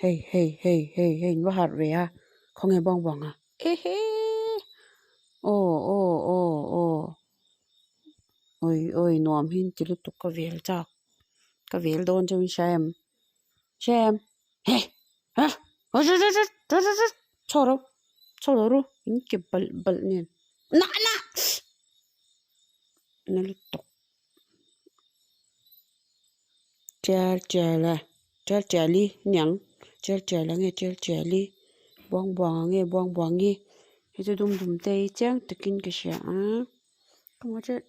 hey hey hey hey hey nó hạt về à không nghe bong bong à ê hê ô ô ô ô ôi ôi nòm hin chỉ lúc tục cái về đón cho xem hey hả ôi trời choro ru in cái bal bal nè na nó lúc tục chè li nhang chè là nghe chè li bong bong nghe thì tôi đum tay chăng tự kinh cái gì à không có chứ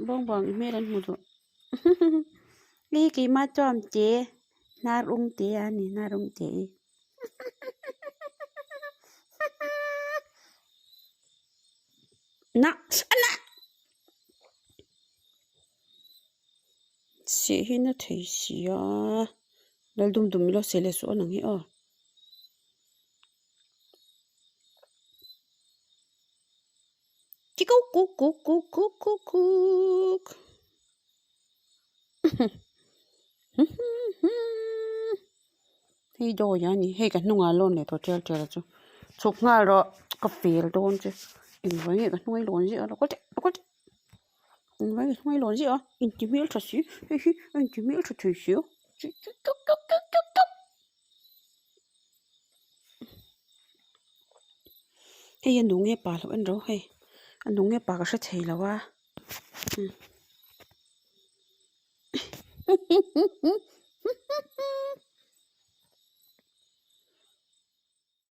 bong mẹ đánh một rồi đi cái mà cho chị na rung chị à nè na rung chị na chị hi nó thấy gì à nó đum lo sẽ lấy số năng hi à chị cúc thì đồ ya ni hay cái nung alon này thôi chơi chơi chứ chụp ngay rồi cà phê đồ chứ in với cái nung alon gì nó có chứ in với cái nung alon gì in chỉ biết thật xíu in chỉ biết thật xíu hay anh đúng nghe bà lo anh rồi hay anh đúng nghe bà cái sẽ thấy là wa